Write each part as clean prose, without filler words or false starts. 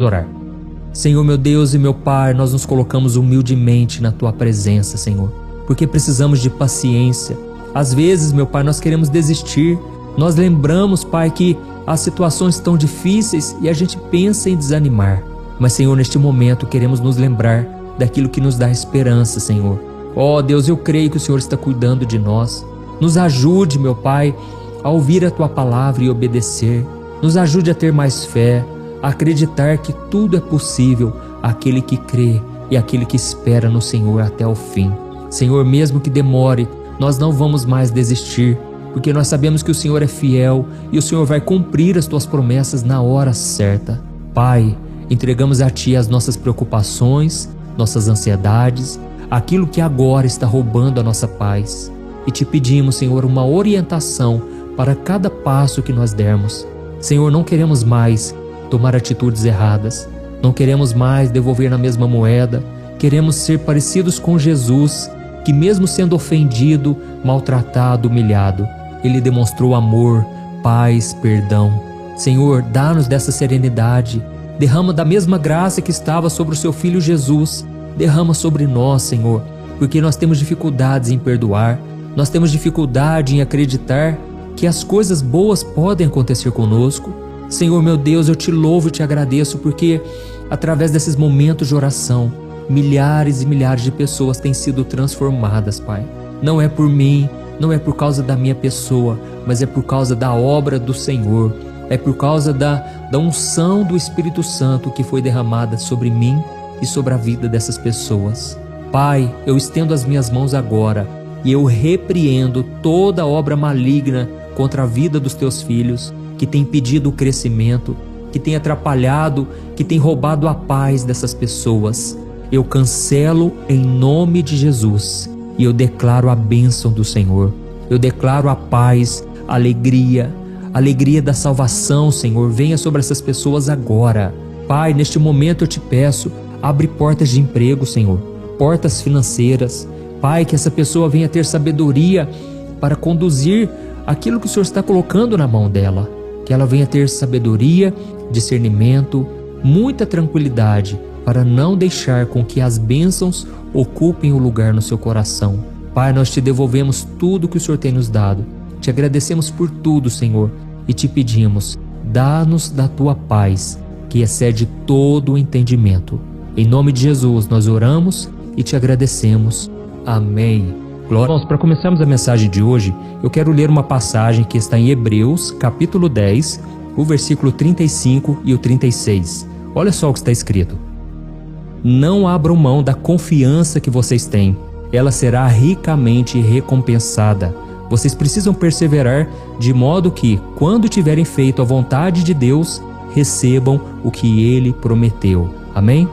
Orar. Senhor, meu Deus e meu Pai, nós nos colocamos humildemente na Tua presença, Senhor, porque precisamos de paciência. Às vezes, meu Pai, nós queremos desistir. Nós lembramos, Pai, que as situações estão difíceis e a gente pensa em desanimar. Mas, Senhor, neste momento queremos nos lembrar daquilo que nos dá esperança, Senhor. Ó Deus, eu creio que o Senhor está cuidando de nós. Nos ajude, meu Pai, a ouvir a Tua palavra e obedecer. Nos ajude a ter mais fé, a acreditar que tudo é possível àquele que crê e àquele que espera no Senhor até o fim. Senhor, mesmo que demore, nós não vamos mais desistir, porque nós sabemos que o Senhor é fiel e o Senhor vai cumprir as Tuas promessas na hora certa. Pai, entregamos a Ti as nossas preocupações, nossas ansiedades, aquilo que agora está roubando a nossa paz. E Te pedimos, Senhor, uma orientação para cada passo que nós dermos. Senhor, não queremos mais tomar atitudes erradas, não queremos mais devolver na mesma moeda, queremos ser parecidos com Jesus, que mesmo sendo ofendido, maltratado, humilhado, Ele demonstrou amor, paz, perdão. Senhor, dá-nos dessa serenidade, derrama da mesma graça que estava sobre o Seu Filho Jesus, derrama sobre nós, Senhor, porque nós temos dificuldades em perdoar, nós temos dificuldade em acreditar que as coisas boas podem acontecer conosco. Senhor, meu Deus, eu Te louvo e Te agradeço porque através desses momentos de oração, milhares e milhares de pessoas têm sido transformadas, Pai. Não é por mim, não é por causa da minha pessoa, mas é por causa da obra do Senhor. É por causa da unção do Espírito Santo que foi derramada sobre mim e sobre a vida dessas pessoas. Pai, eu estendo as minhas mãos agora e eu repreendo toda obra maligna contra a vida dos Teus filhos, que tem impedido o crescimento, que tem atrapalhado, que tem roubado a paz dessas pessoas. Eu cancelo em nome de Jesus e eu declaro a bênção do Senhor. Eu declaro a paz, a alegria da salvação, Senhor. Venha sobre essas pessoas agora. Pai, neste momento eu Te peço, abre portas de emprego, Senhor, portas financeiras. Pai, que essa pessoa venha ter sabedoria para conduzir aquilo que o Senhor está colocando na mão dela. Que ela venha ter sabedoria, discernimento, muita tranquilidade para não deixar com que as bênçãos ocupem o lugar no seu coração. Pai, nós Te devolvemos tudo que o Senhor tem nos dado. Te agradecemos por tudo, Senhor, e Te pedimos, dá-nos da Tua paz, que excede todo o entendimento. Em nome de Jesus nós oramos e Te agradecemos. Amém. Glória. Irmãos, para começarmos a mensagem de hoje, eu quero ler uma passagem que está em Hebreus, capítulo 10, o versículo 35 e o 36. Olha só o que está escrito. Não abram mão da confiança que vocês têm. Ela será ricamente recompensada. Vocês precisam perseverar de modo que, quando tiverem feito a vontade de Deus, recebam o que Ele prometeu. Amém?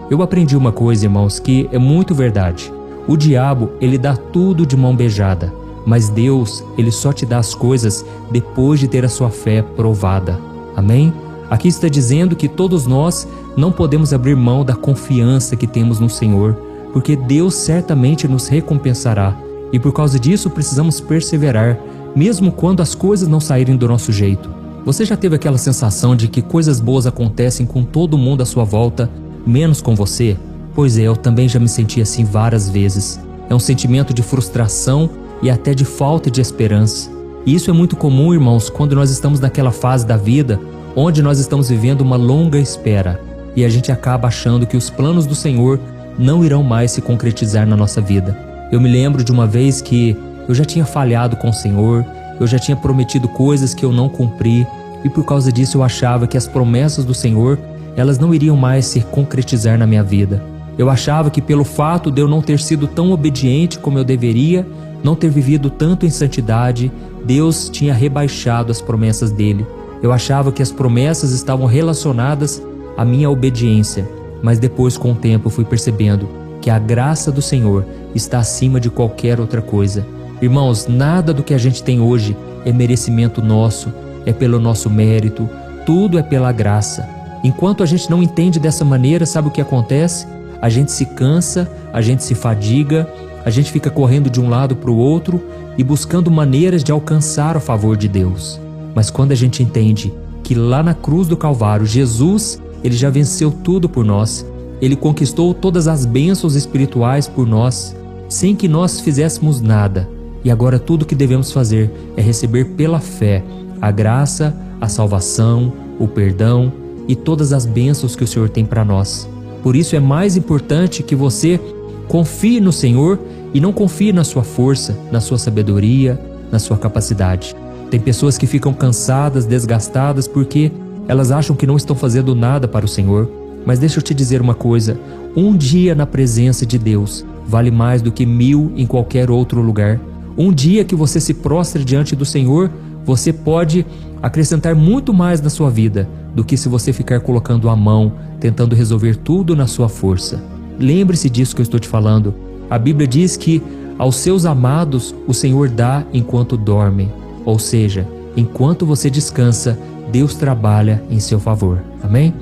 Eu aprendi uma coisa, irmãos, que é muito verdade. O diabo, ele dá tudo de mão beijada, mas Deus, Ele só te dá as coisas depois de ter a sua fé provada. Amém? Aqui está dizendo que todos nós não podemos abrir mão da confiança que temos no Senhor, porque Deus certamente nos recompensará. E por causa disso precisamos perseverar, mesmo quando as coisas não saírem do nosso jeito. Você já teve aquela sensação de que coisas boas acontecem com todo mundo à sua volta, menos com você? Pois é, eu também já me senti assim várias vezes. É um sentimento de frustração e até de falta de esperança. E isso é muito comum, irmãos, quando nós estamos naquela fase da vida onde nós estamos vivendo uma longa espera e a gente acaba achando que os planos do Senhor não irão mais se concretizar na nossa vida. Eu me lembro de uma vez que eu já tinha falhado com o Senhor, eu já tinha prometido coisas que eu não cumpri e por causa disso eu achava que as promessas do Senhor, elas não iriam mais se concretizar na minha vida. Eu achava que pelo fato de eu não ter sido tão obediente como eu deveria, não ter vivido tanto em santidade, Deus tinha rebaixado as promessas dele. Eu achava que as promessas estavam relacionadas à minha obediência, mas depois com o tempo fui percebendo que a graça do Senhor está acima de qualquer outra coisa. Irmãos, nada do que a gente tem hoje é merecimento nosso, é pelo nosso mérito, tudo é pela graça. Enquanto a gente não entende dessa maneira, sabe o que acontece? A gente se cansa, a gente se fadiga, a gente fica correndo de um lado para o outro e buscando maneiras de alcançar o favor de Deus. Mas quando a gente entende que lá na cruz do Calvário, Jesus, Ele já venceu tudo por nós. Ele conquistou todas as bênçãos espirituais por nós, sem que nós fizéssemos nada. E agora tudo que devemos fazer é receber pela fé a graça, a salvação, o perdão e todas as bênçãos que o Senhor tem para nós. Por isso é mais importante que você confie no Senhor e não confie na sua força, na sua sabedoria, na sua capacidade. Tem pessoas que ficam cansadas, desgastadas porque elas acham que não estão fazendo nada para o Senhor. Mas deixa eu te dizer uma coisa, um dia na presença de Deus vale mais do que 1000 em qualquer outro lugar. Um dia que você se prostre diante do Senhor, você pode acrescentar muito mais na sua vida do que se você ficar colocando a mão, tentando resolver tudo na sua força. Lembre-se disso que eu estou te falando. A Bíblia diz que aos seus amados o Senhor dá enquanto dormem. Ou seja, enquanto você descansa, Deus trabalha em seu favor. Amém?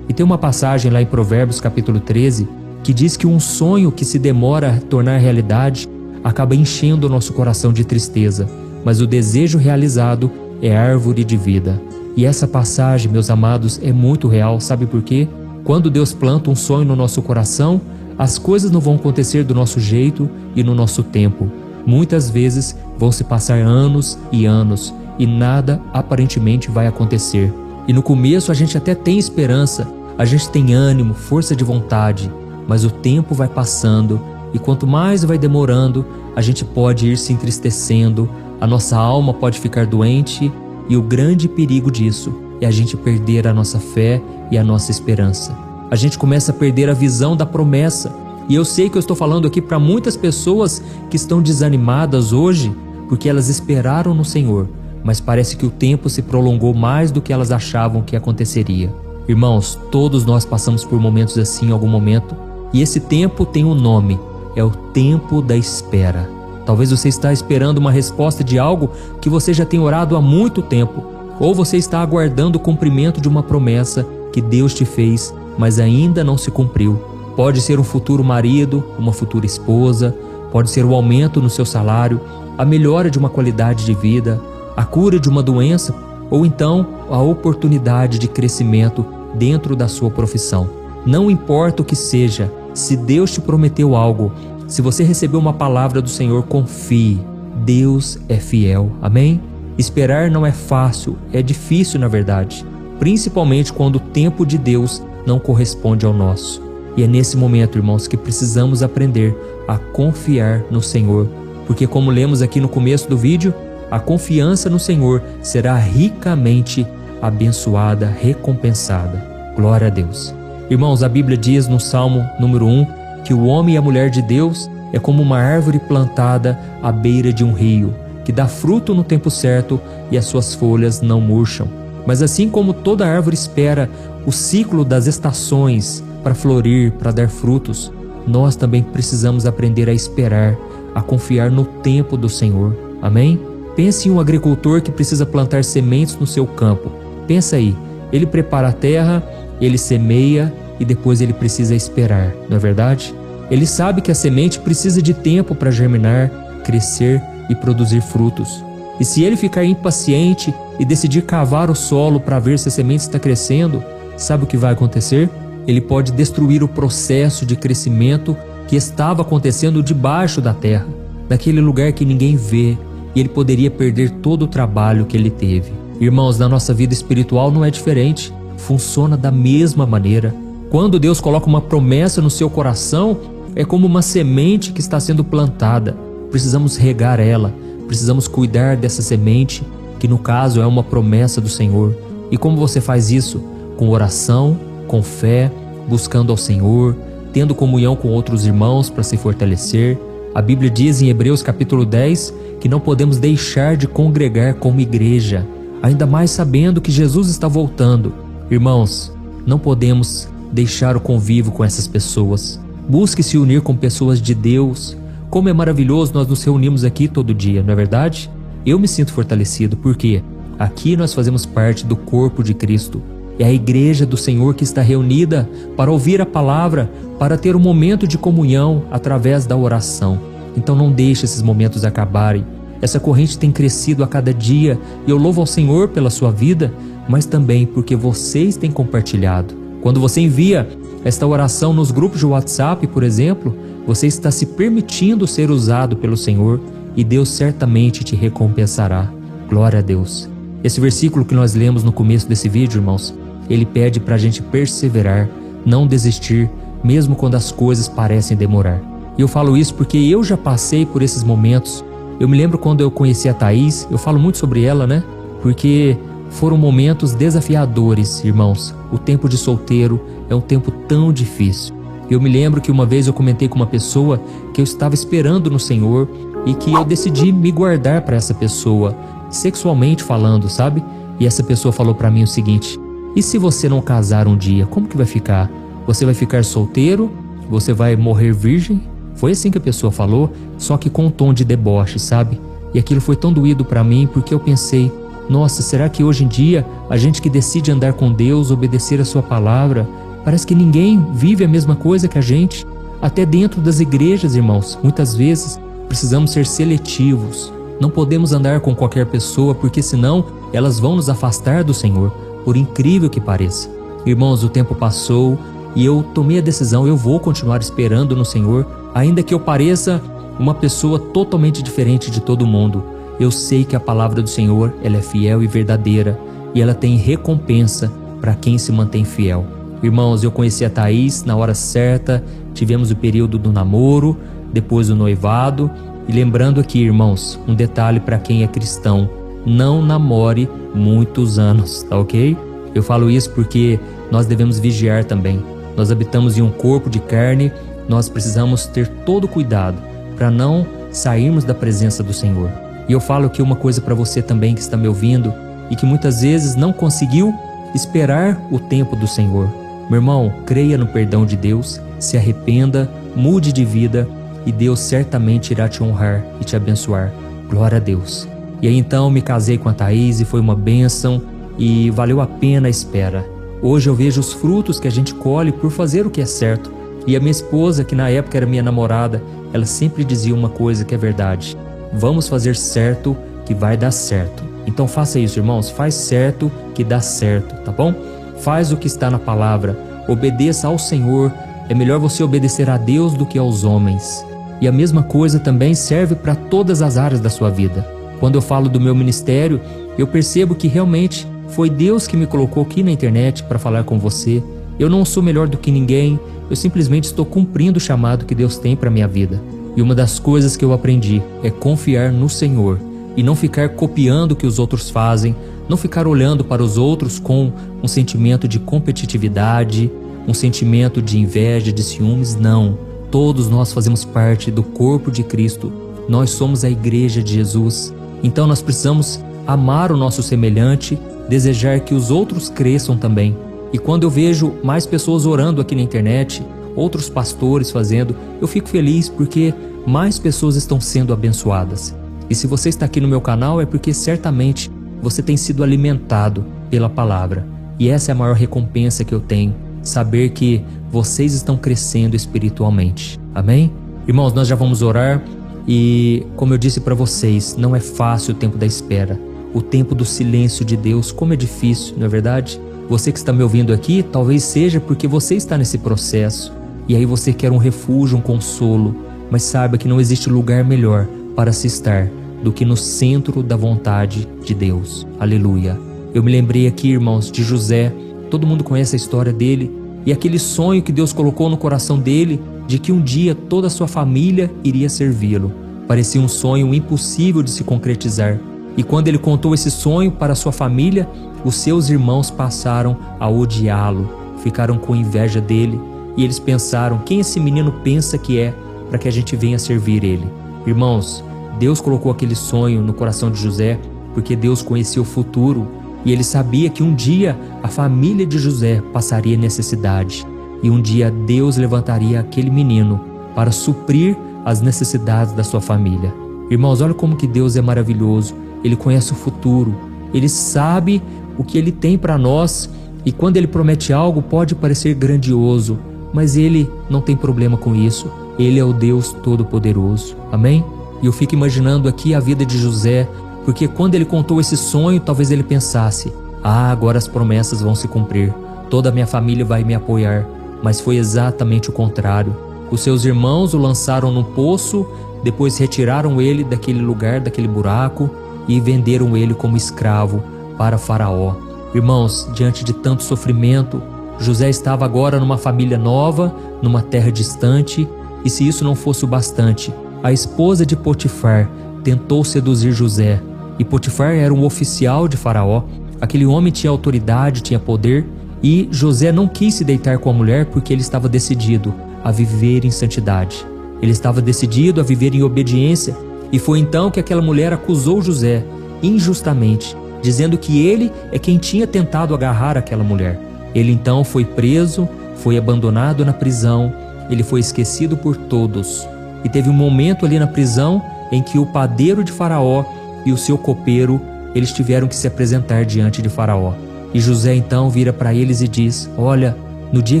E tem uma passagem lá em Provérbios capítulo 13 que diz que um sonho que se demora a tornar realidade acaba enchendo o nosso coração de tristeza, mas o desejo realizado é árvore de vida. E essa passagem, meus amados, é muito real. Sabe por quê? Quando Deus planta um sonho no nosso coração, as coisas não vão acontecer do nosso jeito e no nosso tempo. Muitas vezes vão se passar anos e anos e nada aparentemente vai acontecer. E no começo a gente até tem esperança, a gente tem ânimo, força de vontade, mas o tempo vai passando e quanto mais vai demorando, a gente pode ir se entristecendo, a nossa alma pode ficar doente e o grande perigo disso é a gente perder a nossa fé e a nossa esperança. A gente começa a perder a visão da promessa. E eu sei que eu estou falando aqui para muitas pessoas que estão desanimadas hoje porque elas esperaram no Senhor, mas parece que o tempo se prolongou mais do que elas achavam que aconteceria. Irmãos, todos nós passamos por momentos assim em algum momento, e esse tempo tem um nome, é o tempo da espera. Talvez você está esperando uma resposta de algo que você já tem orado há muito tempo, ou você está aguardando o cumprimento de uma promessa que Deus te fez, mas ainda não se cumpriu. Pode ser um futuro marido, uma futura esposa, pode ser o aumento no seu salário, a melhora de uma qualidade de vida, a cura de uma doença, ou então a oportunidade de crescimento dentro da sua profissão. Não importa o que seja, se Deus te prometeu algo, se você recebeu uma palavra do Senhor, confie. Deus é fiel. Amém? Esperar não é fácil, é difícil na verdade, principalmente quando o tempo de Deus não corresponde ao nosso. E é nesse momento, irmãos, que precisamos aprender a confiar no Senhor, porque como lemos aqui no começo do vídeo, a confiança no Senhor será ricamente abençoada, recompensada. Glória a Deus. Irmãos, a Bíblia diz no Salmo número 1 que o homem e a mulher de Deus é como uma árvore plantada à beira de um rio, que dá fruto no tempo certo e as suas folhas não murcham. Mas assim como toda árvore espera o ciclo das estações para florir, para dar frutos, nós também precisamos aprender a esperar, a confiar no tempo do Senhor. Amém? Pense em um agricultor que precisa plantar sementes no seu campo. Pensa aí, ele prepara a terra, ele semeia e depois ele precisa esperar, não é verdade? Ele sabe que a semente precisa de tempo para germinar, crescer e produzir frutos. E se ele ficar impaciente e decidir cavar o solo para ver se a semente está crescendo, sabe o que vai acontecer? Ele pode destruir o processo de crescimento que estava acontecendo debaixo da terra, naquele lugar que ninguém vê, e ele poderia perder todo o trabalho que ele teve. Irmãos, na nossa vida espiritual não é diferente, funciona da mesma maneira. Quando Deus coloca uma promessa no seu coração, é como uma semente que está sendo plantada. Precisamos regar ela, precisamos cuidar dessa semente, que no caso é uma promessa do Senhor. E como você faz isso? Com oração, com fé, buscando ao Senhor, tendo comunhão com outros irmãos para se fortalecer. A Bíblia diz em Hebreus capítulo 10 que não podemos deixar de congregar como igreja, ainda mais sabendo que Jesus está voltando. Irmãos, não podemos deixar o convívio com essas pessoas. Busque se unir com pessoas de Deus. Como é maravilhoso nós nos reunimos aqui todo dia, não é verdade? Eu me sinto fortalecido porque aqui nós fazemos parte do corpo de Cristo. É a igreja do Senhor que está reunida para ouvir a palavra, para ter um momento de comunhão através da oração. Então não deixe esses momentos acabarem. Essa corrente tem crescido a cada dia e eu louvo ao Senhor pela sua vida, mas também porque vocês têm compartilhado. Quando você envia esta oração nos grupos de WhatsApp, por exemplo, você está se permitindo ser usado pelo Senhor e Deus certamente te recompensará. Glória a Deus. Esse versículo que nós lemos no começo desse vídeo, irmãos, ele pede para a gente perseverar, não desistir, mesmo quando as coisas parecem demorar. E eu falo isso porque eu já passei por esses momentos. Eu me lembro quando eu conheci a Thaís, eu falo muito sobre ela, né? Porque foram momentos desafiadores, irmãos. O tempo de solteiro é um tempo tão difícil. Eu me lembro que uma vez eu comentei com uma pessoa que eu estava esperando no Senhor e que eu decidi me guardar para essa pessoa, sexualmente falando, sabe? E essa pessoa falou para mim o seguinte: e se você não casar um dia, como que vai ficar? Você vai ficar solteiro? Você vai morrer virgem? Foi assim que a pessoa falou, só que com um tom de deboche, sabe? E aquilo foi tão doído para mim porque eu pensei: nossa, será que hoje em dia a gente que decide andar com Deus, obedecer a sua palavra, parece que ninguém vive a mesma coisa que a gente? Até dentro das igrejas, irmãos, muitas vezes precisamos ser seletivos. Não podemos andar com qualquer pessoa, porque senão elas vão nos afastar do Senhor, por incrível que pareça. Irmãos, o tempo passou e eu tomei a decisão, eu vou continuar esperando no Senhor, ainda que eu pareça uma pessoa totalmente diferente de todo mundo. Eu sei que a palavra do Senhor, ela é fiel e verdadeira, e ela tem recompensa para quem se mantém fiel. Irmãos, eu conheci a Thaís na hora certa, tivemos o período do namoro, depois o noivado. E lembrando aqui, irmãos, um detalhe para quem é cristão: não namore muitos anos, tá ok? Eu falo isso porque nós devemos vigiar também. Nós habitamos em um corpo de carne, nós precisamos ter todo cuidado para não sairmos da presença do Senhor. E eu falo aqui uma coisa para você também que está me ouvindo e que muitas vezes não conseguiu esperar o tempo do Senhor. Meu irmão, creia no perdão de Deus, se arrependa, mude de vida e Deus certamente irá te honrar e te abençoar. Glória a Deus. E aí então me casei com a Thaís e foi uma bênção e valeu a pena a espera. Hoje eu vejo os frutos que a gente colhe por fazer o que é certo. E a minha esposa, que na época era minha namorada, ela sempre dizia uma coisa que é verdade: vamos fazer certo que vai dar certo. Então faça isso, irmãos, faz certo que dá certo, tá bom? Faz o que está na palavra, obedeça ao Senhor. É melhor você obedecer a Deus do que aos homens. E a mesma coisa também serve para todas as áreas da sua vida. Quando eu falo do meu ministério, eu percebo que realmente foi Deus que me colocou aqui na internet para falar com você. Eu não sou melhor do que ninguém, eu simplesmente estou cumprindo o chamado que Deus tem para minha vida. E uma das coisas que eu aprendi é confiar no Senhor e não ficar copiando o que os outros fazem, não ficar olhando para os outros com um sentimento de competitividade, um sentimento de inveja, de ciúmes. Não. Todos nós fazemos parte do corpo de Cristo. Nós somos a igreja de Jesus. Então nós precisamos amar o nosso semelhante, desejar que os outros cresçam também. E quando eu vejo mais pessoas orando aqui na internet, outros pastores fazendo, eu fico feliz porque mais pessoas estão sendo abençoadas. E se você está aqui no meu canal é porque certamente você tem sido alimentado pela palavra. E essa é a maior recompensa que eu tenho, saber que vocês estão crescendo espiritualmente. Amém? Irmãos, nós já vamos orar e, como eu disse para vocês, não é fácil o tempo da espera. O tempo do silêncio de Deus, como é difícil, não é verdade? Você que está me ouvindo aqui, talvez seja porque você está nesse processo e aí você quer um refúgio, um consolo, mas saiba que não existe lugar melhor para se estar do que no centro da vontade de Deus. Aleluia. Eu me lembrei aqui, irmãos, de José. Todo mundo conhece a história dele e aquele sonho que Deus colocou no coração dele de que um dia toda a sua família iria servi-lo. Parecia um sonho impossível de se concretizar. E quando ele contou esse sonho para a sua família, os seus irmãos passaram a odiá-lo, ficaram com inveja dele e eles pensaram: quem esse menino pensa que é para que a gente venha servir ele? Irmãos, Deus colocou aquele sonho no coração de José porque Deus conhecia o futuro e ele sabia que um dia a família de José passaria necessidade e um dia Deus levantaria aquele menino para suprir as necessidades da sua família. Irmãos, olha como que Deus é maravilhoso. Ele conhece o futuro, Ele sabe o que Ele tem para nós e quando Ele promete algo pode parecer grandioso, mas Ele não tem problema com isso. Ele é o Deus Todo-Poderoso. Amém? E eu fico imaginando aqui a vida de José, porque quando ele contou esse sonho, talvez ele pensasse: agora as promessas vão se cumprir. toda a minha família vai me apoiar. Mas foi exatamente o contrário. Os seus irmãos o lançaram no poço, depois retiraram ele daquele lugar, daquele buraco, e venderam ele como escravo para Faraó. Irmãos, diante de tanto sofrimento, José estava agora numa família nova, numa terra distante, e se isso não fosse o bastante, a esposa de Potifar tentou seduzir José, e Potifar era um oficial de Faraó. Aquele homem tinha autoridade, tinha poder, e José não quis se deitar com a mulher porque ele estava decidido a viver em santidade. Ele estava decidido a viver em obediência, e foi então que aquela mulher acusou José injustamente, dizendo que ele é quem tinha tentado agarrar aquela mulher. Ele então foi preso, foi abandonado na prisão, ele foi esquecido por todos. E teve um momento ali na prisão em que o padeiro de Faraó e o seu copeiro, eles tiveram que se apresentar diante de Faraó. E José então vira para eles e diz: olha, no dia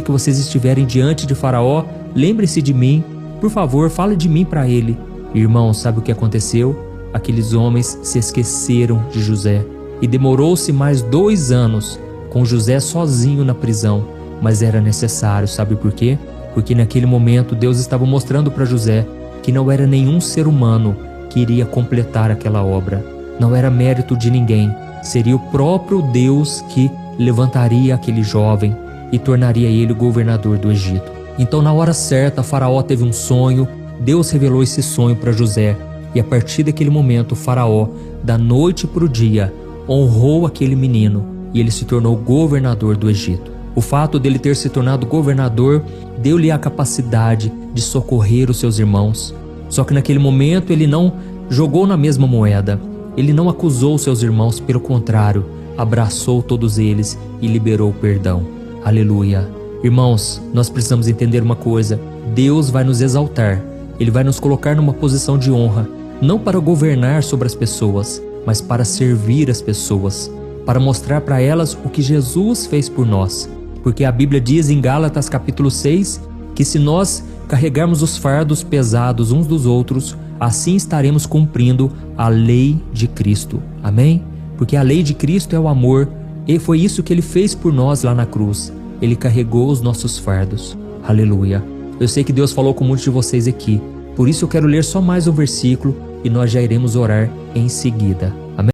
que vocês estiverem diante de Faraó, lembre-se de mim, por favor, fale de mim para ele. Irmão, sabe o que aconteceu? Aqueles homens se esqueceram de José. E demorou-se mais 2 anos com José sozinho na prisão, mas era necessário, sabe por quê? Porque naquele momento Deus estava mostrando para José que não era nenhum ser humano que iria completar aquela obra. Não era mérito de ninguém, seria o próprio Deus que levantaria aquele jovem e tornaria ele governador do Egito. Então, na hora certa, Faraó teve um sonho, Deus revelou esse sonho para José, e a partir daquele momento, Faraó, da noite para o dia, honrou aquele menino e ele se tornou governador do Egito. O fato dele ter se tornado governador deu-lhe a capacidade de socorrer os seus irmãos. Só que naquele momento ele não jogou na mesma moeda, ele não acusou seus irmãos, pelo contrário, abraçou todos eles e liberou o perdão. Aleluia! Irmãos, nós precisamos entender uma coisa: Deus vai nos exaltar, Ele vai nos colocar numa posição de honra, não para governar sobre as pessoas, mas para servir as pessoas, para mostrar para elas o que Jesus fez por nós. Porque a Bíblia diz em Gálatas capítulo 6, que se nós carregarmos os fardos pesados uns dos outros, assim estaremos cumprindo a lei de Cristo. Amém? Porque a lei de Cristo é o amor, e foi isso que Ele fez por nós lá na cruz. Ele carregou os nossos fardos. Aleluia! Eu sei que Deus falou com muitos de vocês aqui, por isso eu quero ler só mais um versículo e nós já iremos orar em seguida. Amém?